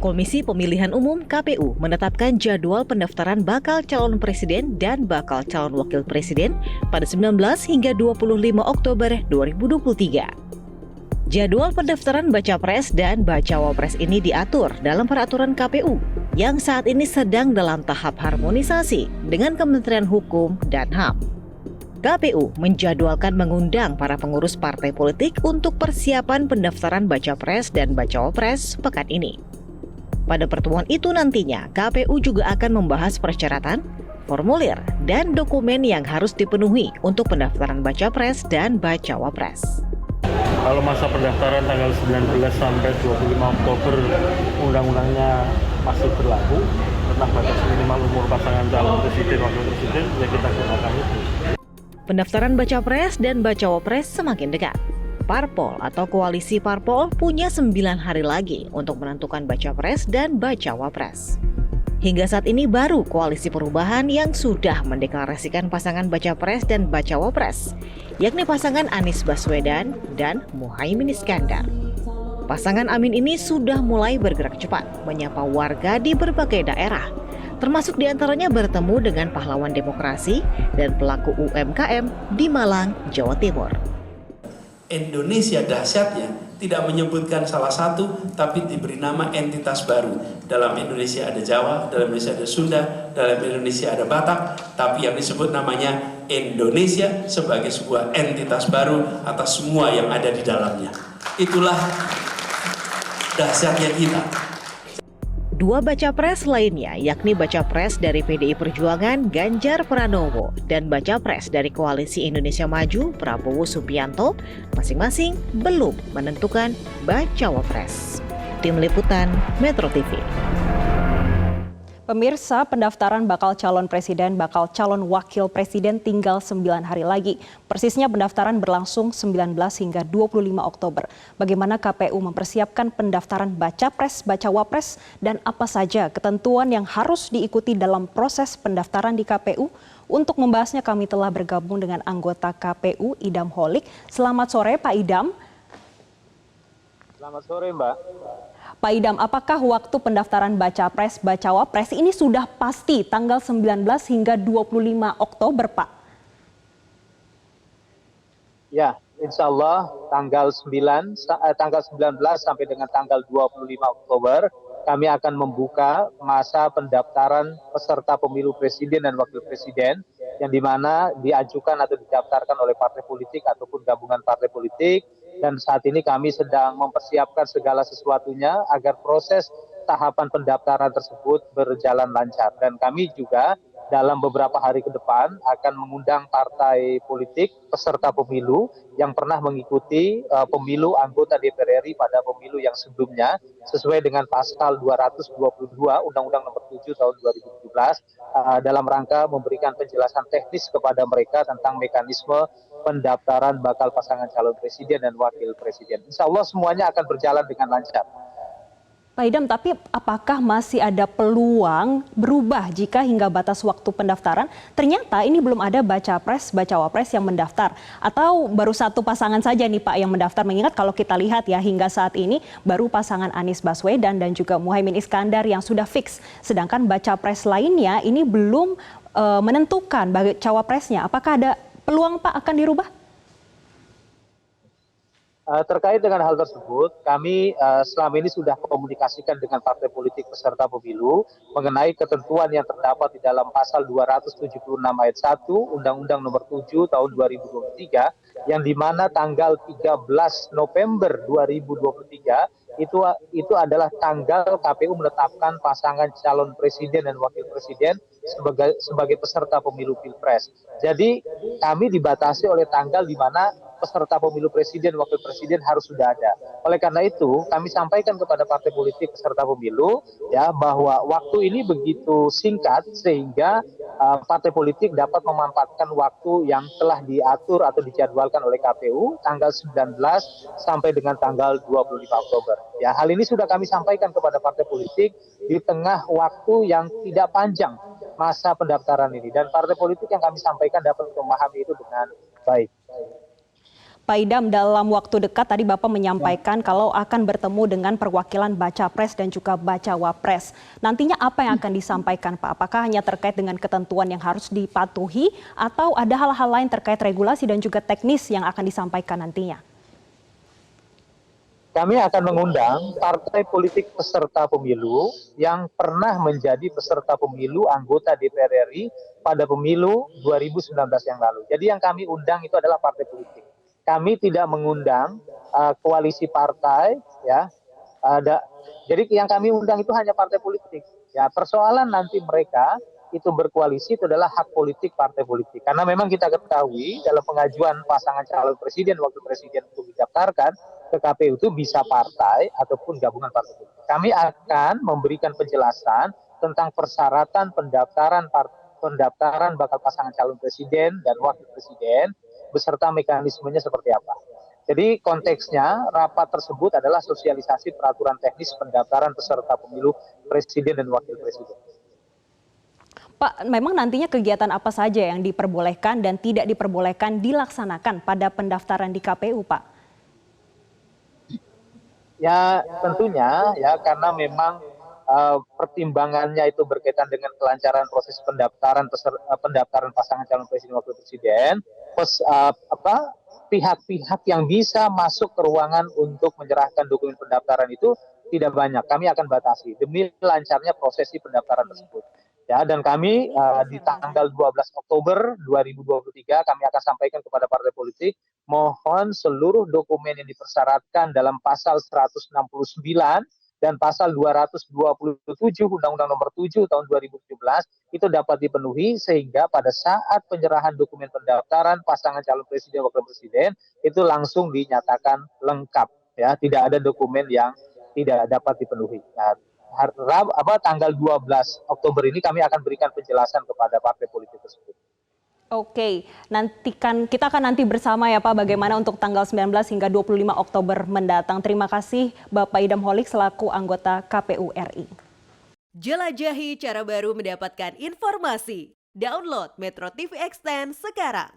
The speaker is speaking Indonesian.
Komisi Pemilihan Umum (KPU) menetapkan jadwal pendaftaran bakal calon presiden dan bakal calon wakil presiden pada 19 hingga 25 Oktober 2023. Jadwal pendaftaran baca pres dan bacawa pres ini diatur dalam peraturan KPU yang saat ini sedang dalam tahap harmonisasi dengan Kementerian Hukum dan HAM. KPU menjadwalkan mengundang para pengurus partai politik untuk persiapan pendaftaran baca pres dan bacawa pres pekan ini. Pada pertemuan itu nantinya, KPU juga akan membahas persyaratan, formulir, dan dokumen yang harus dipenuhi untuk pendaftaran baca pres dan bacawa pres. Kalau masa pendaftaran tanggal 19 sampai 25 Oktober undang-undangnya masih berlaku tentang batas minimal umur pasangan calon presiden wakil presiden, ya kita gunakan itu. Pendaftaran baca pres dan bacawa pres semakin dekat. Parpol atau koalisi parpol punya 9 hari lagi untuk menentukan baca pres dan bacawa pres. Hingga saat ini baru Koalisi Perubahan yang sudah mendeklarasikan pasangan baca pres dan bacawa pres, yakni pasangan Anies Baswedan dan Muhaimin Iskandar. Pasangan Amin ini sudah mulai bergerak cepat menyapa warga di berbagai daerah, termasuk diantaranya bertemu dengan pahlawan demokrasi dan pelaku UMKM di Malang, Jawa Timur. Indonesia dahsyatnya tidak menyebutkan salah satu, tapi diberi nama entitas baru. Dalam Indonesia ada Jawa, dalam Indonesia ada Sunda, dalam Indonesia ada Batak, tapi yang disebut namanya Indonesia sebagai sebuah entitas baru atas semua yang ada di dalamnya. Itulah dahsyatnya kita. Dua baca pres lainnya, yakni baca pres dari PDI Perjuangan Ganjar Pranowo dan baca pres dari Koalisi Indonesia Maju Prabowo Subianto, masing-masing belum menentukan bacawa pres. Tim Liputan Metro TV. Pemirsa, pendaftaran bakal calon presiden, bakal calon wakil presiden tinggal 9 hari lagi. Persisnya pendaftaran berlangsung 19 hingga 25 Oktober. Bagaimana KPU mempersiapkan pendaftaran baca pres, bacawa pres, dan apa saja ketentuan yang harus diikuti dalam proses pendaftaran di KPU? Untuk membahasnya kami telah bergabung dengan anggota KPU Idam Holik. Selamat sore Pak Idam. Selamat sore Mbak. Pak Idam, apakah waktu pendaftaran baca pres, bacawa pres ini sudah pasti tanggal 19 hingga 25 Oktober, Pak? Ya, insya Allah tanggal 19 sampai dengan tanggal 25 Oktober kami akan membuka masa pendaftaran peserta pemilu presiden dan wakil presiden yang dimana diajukan atau didaftarkan oleh partai politik ataupun gabungan partai politik. Dan saat ini kami sedang mempersiapkan segala sesuatunya agar proses tahapan pendaftaran tersebut berjalan lancar. Dan kami juga dalam beberapa hari ke depan akan mengundang partai politik peserta pemilu yang pernah mengikuti pemilu anggota DPR RI pada pemilu yang sebelumnya sesuai dengan pasal 222 Undang-Undang Nomor 7 Tahun 2017 dalam rangka memberikan penjelasan teknis kepada mereka tentang mekanisme pendaftaran bakal pasangan calon presiden dan wakil presiden. Insya Allah semuanya akan berjalan dengan lancar. Pak Idam, tapi apakah masih ada peluang berubah jika hingga batas waktu pendaftaran ternyata ini belum ada baca pres, bacawa pres yang mendaftar? Atau baru satu pasangan saja nih Pak yang mendaftar? Mengingat kalau kita lihat ya hingga saat ini baru pasangan Anies Baswedan dan juga Muhaimin Iskandar yang sudah fix. Sedangkan baca pres lainnya ini belum menentukan bacawa presnya. Apakah ada peluang Pak akan dirubah? Terkait dengan hal tersebut, kami selama ini sudah komunikasikan dengan partai politik peserta pemilu mengenai ketentuan yang terdapat di dalam pasal 276 ayat 1 Undang-Undang Nomor 7 Tahun 2023 yang dimana tanggal 13 November 2023 itu adalah tanggal KPU menetapkan pasangan calon presiden dan wakil presiden sebagai peserta pemilu Pilpres. Jadi kami dibatasi oleh tanggal di mana peserta pemilu presiden wakil presiden harus sudah ada. Oleh karena itu kami sampaikan kepada partai politik peserta pemilu ya bahwa waktu ini begitu singkat sehingga partai politik dapat memanfaatkan waktu yang telah diatur atau dijadwalkan oleh KPU tanggal 19 sampai dengan tanggal 25 Oktober. Ya, hal ini sudah kami sampaikan kepada partai politik di tengah waktu yang tidak panjang masa pendaftaran ini dan partai politik yang kami sampaikan dapat memahami itu dengan baik. Pak Idam, dalam waktu dekat tadi Bapak menyampaikan kalau akan bertemu dengan perwakilan Baca Pres dan juga Bacawa Pres. Nantinya apa yang akan disampaikan Pak? Apakah hanya terkait dengan ketentuan yang harus dipatuhi atau ada hal-hal lain terkait regulasi dan juga teknis yang akan disampaikan nantinya? Kami akan mengundang partai politik peserta pemilu yang pernah menjadi peserta pemilu anggota DPR RI pada pemilu 2019 yang lalu. Jadi yang kami undang itu adalah partai politik. Kami tidak mengundang koalisi partai, ya. Jadi yang kami undang itu hanya partai politik. Ya, persoalan nanti mereka itu berkoalisi itu adalah hak politik partai politik. Karena memang kita ketahui dalam pengajuan pasangan calon presiden, wakil presiden untuk didaftarkan ke KPU itu bisa partai ataupun gabungan partai politik. Kami akan memberikan penjelasan tentang persyaratan pendaftaran bakal pasangan calon presiden dan wakil presiden beserta mekanismenya seperti apa. Jadi konteksnya rapat tersebut adalah sosialisasi peraturan teknis pendaftaran peserta pemilu presiden dan wakil presiden. Pak, memang nantinya kegiatan apa saja yang diperbolehkan dan tidak diperbolehkan dilaksanakan pada pendaftaran di KPU, Pak? Ya tentunya ya karena memang pertimbangannya itu berkaitan dengan kelancaran proses pendaftaran pasangan calon presiden wakil presiden, pihak-pihak yang bisa masuk ke ruangan untuk menyerahkan dokumen pendaftaran itu tidak banyak. Kami akan batasi demi lancarnya prosesi pendaftaran tersebut. Ya, dan kami di tanggal 12 Oktober 2023 kami akan sampaikan kepada partai politik mohon seluruh dokumen yang dipersyaratkan dalam pasal 169 dan pasal 227 Undang-Undang Nomor 7 tahun 2017 itu dapat dipenuhi sehingga pada saat penyerahan dokumen pendaftaran pasangan calon presiden wakil presiden itu langsung dinyatakan lengkap, ya, tidak ada dokumen yang tidak dapat dipenuhi. Nah, tanggal 12 Oktober ini kami akan berikan penjelasan kepada partai politik tersebut. Oke, kita akan nanti bersama ya Pak bagaimana untuk tanggal 19 hingga 25 Oktober mendatang. Terima kasih Bapak Idam Holik selaku anggota KPU RI. Jelajahi cara baru mendapatkan informasi. Download Metro TV Extend sekarang.